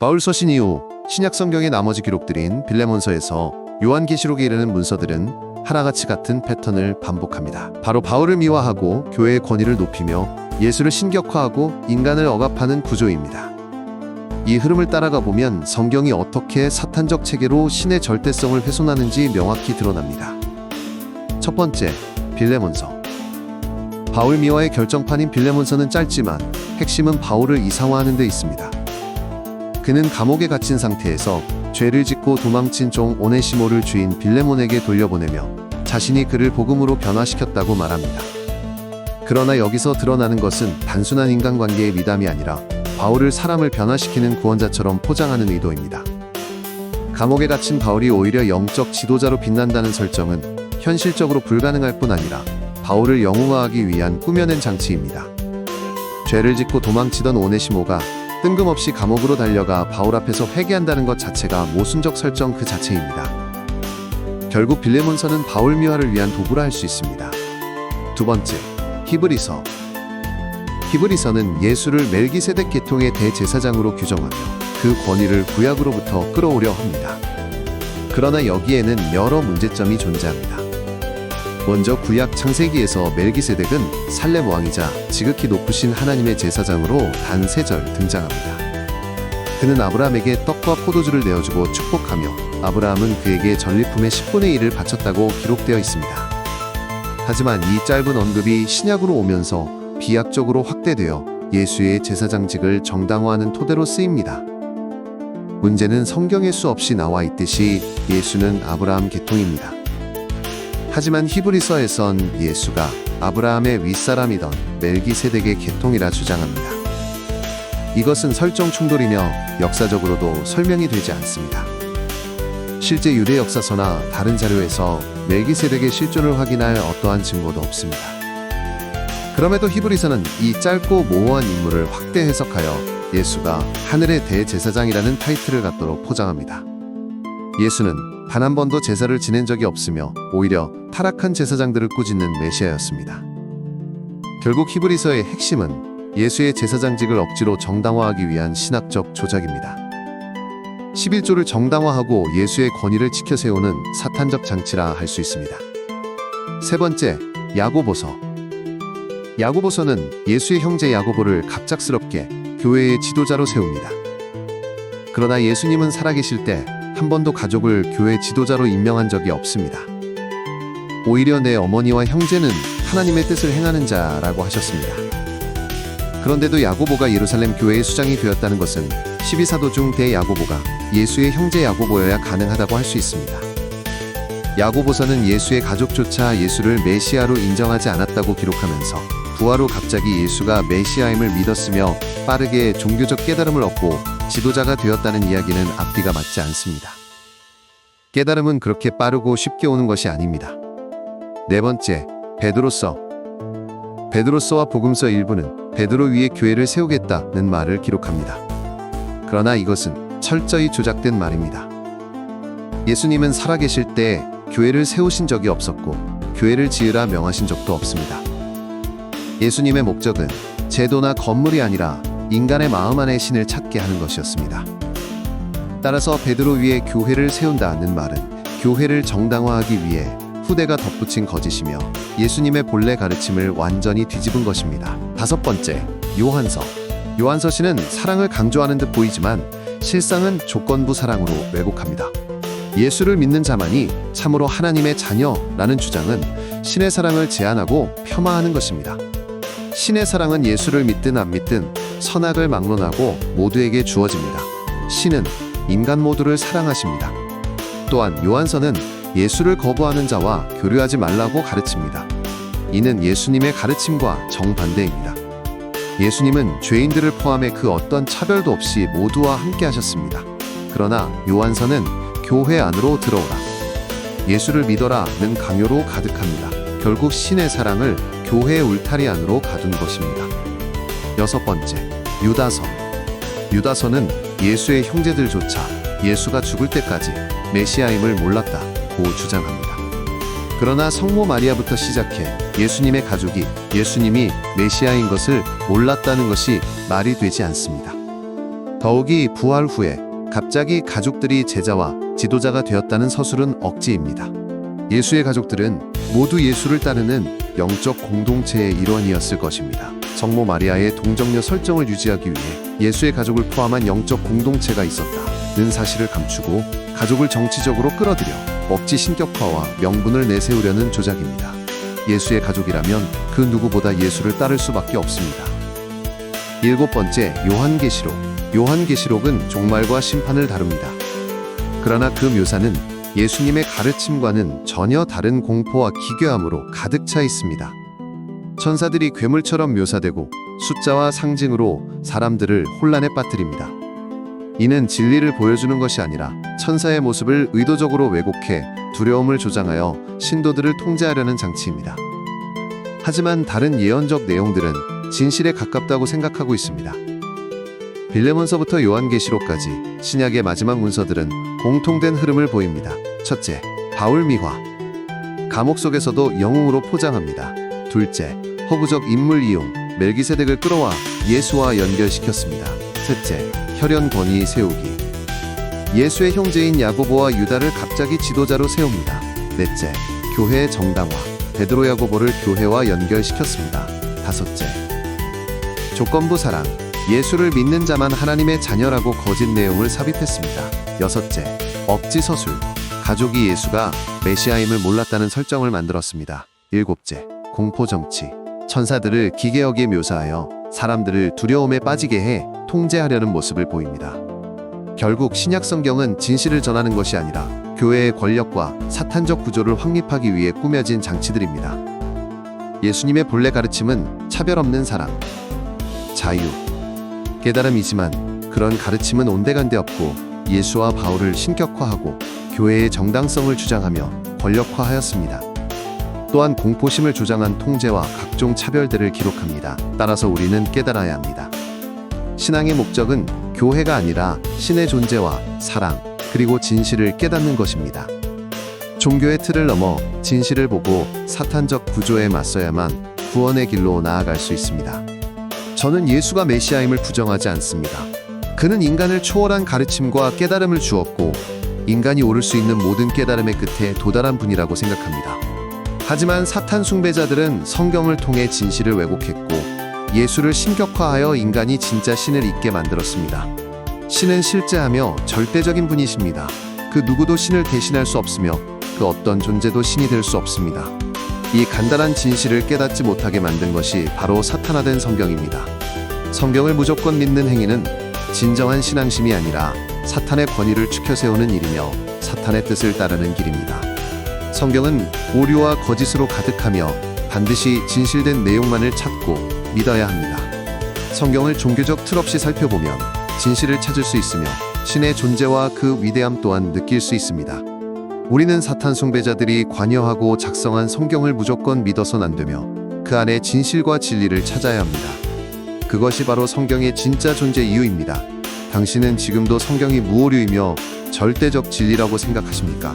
바울 서신 이후 신약 성경의 나머지 기록들인 빌레몬서에서 요한계시록에 이르는 문서들은 하나같이 같은 패턴을 반복합니다. 바로 바울을 미화하고 교회의 권위를 높이며 예수를 신격화하고 인간을 억압하는 구조입니다. 이 흐름을 따라가 보면 성경이 어떻게 사탄적 체계로 신의 절대성을 훼손하는지 명확히 드러납니다. 첫 번째, 빌레몬서. 바울 미화의 결정판인 빌레몬서는 짧지만 핵심은 바울을 이상화하는 데 있습니다. 그는 감옥에 갇힌 상태에서 죄를 짓고 도망친 종 오네시모를 주인 빌레몬에게 돌려보내며 자신이 그를 복음으로 변화시켰다고 말합니다. 그러나 여기서 드러나는 것은 단순한 인간관계의 미담이 아니라 바울을 사람을 변화시키는 구원자처럼 포장하는 의도입니다. 감옥에 갇힌 바울이 오히려 영적 지도자로 빛난다는 설정은 현실적으로 불가능할 뿐 아니라 바울을 영웅화하기 위한 꾸며낸 장치입니다. 죄를 짓고 도망치던 오네시모가 뜬금없이 감옥으로 달려가 바울 앞에서 회개한다는 것 자체가 모순적 설정 그 자체입니다. 결국 빌레몬서는 바울 미화를 위한 도구라 할 수 있습니다. 두 번째, 히브리서. 히브리서는 예수를 멜기세덱 계통의 대제사장으로 규정하며 그 권위를 구약으로부터 끌어오려 합니다. 그러나 여기에는 여러 문제점이 존재합니다. 먼저 구약 창세기에서 멜기세덱은 살렘 왕이자 지극히 높으신 하나님의 제사장으로 단 3절 등장합니다. 그는 아브라함에게 떡과 포도주를 내어주고 축복하며 아브라함은 그에게 전리품의 10분의 1을 바쳤다고 기록되어 있습니다. 하지만 이 짧은 언급이 신약으로 오면서 비약적으로 확대되어 예수의 제사장직을 정당화하는 토대로 쓰입니다. 문제는 성경에 수없이 나와 있듯이 예수는 아브라함 계통입니다. 하지만 히브리서에선 예수가 아브라함의 윗사람이던 멜기세덱의 계통이라 주장합니다. 이것은 설정 충돌이며 역사적으로도 설명이 되지 않습니다. 실제 유대 역사서나 다른 자료에서 멜기세덱의 실존을 확인할 어떠한 증거도 없습니다. 그럼에도 히브리서는 이 짧고 모호한 인물을 확대 해석하여 예수가 하늘의 대제사장이라는 타이틀을 갖도록 포장합니다. 예수는 단 한 번도 제사를 지낸 적이 없으며 오히려 타락한 제사장들을 꾸짖는 메시아였습니다. 결국 히브리서의 핵심은 예수의 제사장직을 억지로 정당화하기 위한 신학적 조작입니다. 11조를 정당화하고 예수의 권위를 지켜 세우는 사탄적 장치라 할 수 있습니다. 세 번째, 야고보서. 야고보서는 예수의 형제 야고보를 갑작스럽게 교회의 지도자로 세웁니다. 그러나 예수님은 살아계실 때 한 번도 가족을 교회 지도자로 임명한 적이 없습니다. 오히려 내 어머니와 형제는 하나님의 뜻을 행하는 자라고 하셨습니다. 그런데도 야고보가 예루살렘 교회의 수장이 되었다는 것은 12사도 중 대야고보가 예수의 형제 야고보여야 가능하다고 할 수 있습니다. 야고보서는 예수의 가족조차 예수를 메시아로 인정하지 않았다고 기록하면서 부활 후 갑자기 예수가 메시아임을 믿었으며 빠르게 종교적 깨달음을 얻고 지도자가 되었다는 이야기는 앞뒤가 맞지 않습니다. 깨달음은 그렇게 빠르고 쉽게 오는 것이 아닙니다. 네 번째, 베드로서. 베드로서와 복음서 일부는 베드로 위에 교회를 세우겠다는 말을 기록합니다. 그러나 이것은 철저히 조작된 말입니다. 예수님은 살아계실 때 교회를 세우신 적이 없었고 교회를 지으라 명하신 적도 없습니다. 예수님의 목적은 제도나 건물이 아니라 인간의 마음 안의 신을 찾게 하는 것이었습니다. 따라서 베드로 위에 교회를 세운다는 말은 교회를 정당화하기 위해 후대가 덧붙인 거짓이며 예수님의 본래 가르침을 완전히 뒤집은 것입니다. 다섯 번째, 요한서. 요한서신은 사랑을 강조하는 듯 보이지만 실상은 조건부 사랑으로 왜곡합니다. 예수를 믿는 자만이 참으로 하나님의 자녀라는 주장은 신의 사랑을 제한하고 폄하하는 것입니다. 신의 사랑은 예수를 믿든 안 믿든 선악을 막론하고 모두에게 주어집니다. 신은 인간 모두를 사랑하십니다. 또한 요한서는 예수를 거부하는 자와 교류하지 말라고 가르칩니다. 이는 예수님의 가르침과 정반대입니다. 예수님은 죄인들을 포함해 그 어떤 차별도 없이 모두와 함께 하셨습니다. 그러나 요한서는 교회 안으로 들어오라, 예수를 믿어라는 강요로 가득합니다. 결국 신의 사랑을 교회의 울타리 안으로 가둔 것입니다. 여섯 번째, 유다서. 유다서는 예수의 형제들조차 예수가 죽을 때까지 메시아임을 몰랐다고 주장합니다. 그러나 성모 마리아부터 시작해 예수님의 가족이 예수님이 메시아인 것을 몰랐다는 것이 말이 되지 않습니다. 더욱이 부활 후에 갑자기 가족들이 제자와 지도자가 되었다는 서술은 억지입니다. 예수의 가족들은 모두 예수를 따르는 영적 공동체의 일원이었을 것입니다. 성모 마리아의 동정녀 설정을 유지하기 위해 예수의 가족을 포함한 영적 공동체가 있었다는 사실을 감추고 가족을 정치적으로 끌어들여 억지 신격화와 명분을 내세우려는 조작입니다. 예수의 가족이라면 그 누구보다 예수를 따를 수밖에 없습니다. 7번째, 요한계시록. 요한계시록은 종말과 심판을 다룹니다. 그러나 그 묘사는 예수님의 가르침과는 전혀 다른 공포와 기괴함으로 가득 차 있습니다. 천사들이 괴물처럼 묘사되고 숫자와 상징으로 사람들을 혼란에 빠뜨립니다. 이는 진리를 보여주는 것이 아니라 천사의 모습을 의도적으로 왜곡해 두려움을 조장하여 신도들을 통제하려는 장치입니다. 하지만 다른 예언적 내용들은 진실에 가깝다고 생각하고 있습니다. 빌레몬서부터 요한계시록까지 신약의 마지막 문서들은 공통된 흐름을 보입니다. 첫째, 바울 미화. 감옥 속에서도 영웅으로 포장합니다. 둘째, 허구적 인물 이용. 멜기세덱을 끌어와 예수와 연결시켰습니다. 셋째, 혈연 권위 세우기. 예수의 형제인 야고보와 유다를 갑자기 지도자로 세웁니다. 넷째, 교회의 정당화. 베드로 야고보를 교회와 연결시켰습니다. 다섯째, 조건부 사랑. 예수를 믿는 자만 하나님의 자녀라고 거짓 내용을 삽입했습니다. 여섯째, 억지 서술. 가족이 예수가 메시아임을 몰랐다는 설정을 만들었습니다. 일곱째, 공포 정치. 천사들을 기계역에 묘사하여 사람들을 두려움에 빠지게 해 통제하려는 모습을 보입니다. 결국 신약 성경은 진실을 전하는 것이 아니라 교회의 권력과 사탄적 구조를 확립하기 위해 꾸며진 장치들입니다. 예수님의 본래 가르침은 차별 없는 사랑, 자유, 깨달음이지만 그런 가르침은 온데간데 없고 예수와 바울을 신격화하고 교회의 정당성을 주장하며 권력화하였습니다. 또한 공포심을 조장한 통제와 각종 차별들을 기록합니다. 따라서 우리는 깨달아야 합니다. 신앙의 목적은 교회가 아니라 신의 존재와 사랑, 그리고 진실을 깨닫는 것입니다. 종교의 틀을 넘어 진실을 보고 사탄적 구조에 맞서야만 구원의 길로 나아갈 수 있습니다. 저는 예수가 메시아임을 부정하지 않습니다. 그는 인간을 초월한 가르침과 깨달음을 주었고 인간이 오를 수 있는 모든 깨달음의 끝에 도달한 분이라고 생각합니다. 하지만 사탄 숭배자들은 성경을 통해 진실을 왜곡했고 예수를 신격화하여 인간이 진짜 신을 잊게 만들었습니다. 신은 실제하며 절대적인 분이십니다. 그 누구도 신을 대신할 수 없으며 그 어떤 존재도 신이 될 수 없습니다. 이 간단한 진실을 깨닫지 못하게 만든 것이 바로 사탄화된 성경입니다. 성경을 무조건 믿는 행위는 진정한 신앙심이 아니라 사탄의 권위를 추켜세우는 일이며 사탄의 뜻을 따르는 길입니다. 성경은 오류와 거짓으로 가득하며 반드시 진실된 내용만을 찾고 믿어야 합니다. 성경을 종교적 틀 없이 살펴보면 진실을 찾을 수 있으며 신의 존재와 그 위대함 또한 느낄 수 있습니다. 우리는 사탄 숭배자들이 관여하고 작성한 성경을 무조건 믿어선 안 되며 그 안에 진실과 진리를 찾아야 합니다. 그것이 바로 성경의 진짜 존재 이유입니다. 당신은 지금도 성경이 무오류이며 절대적 진리라고 생각하십니까?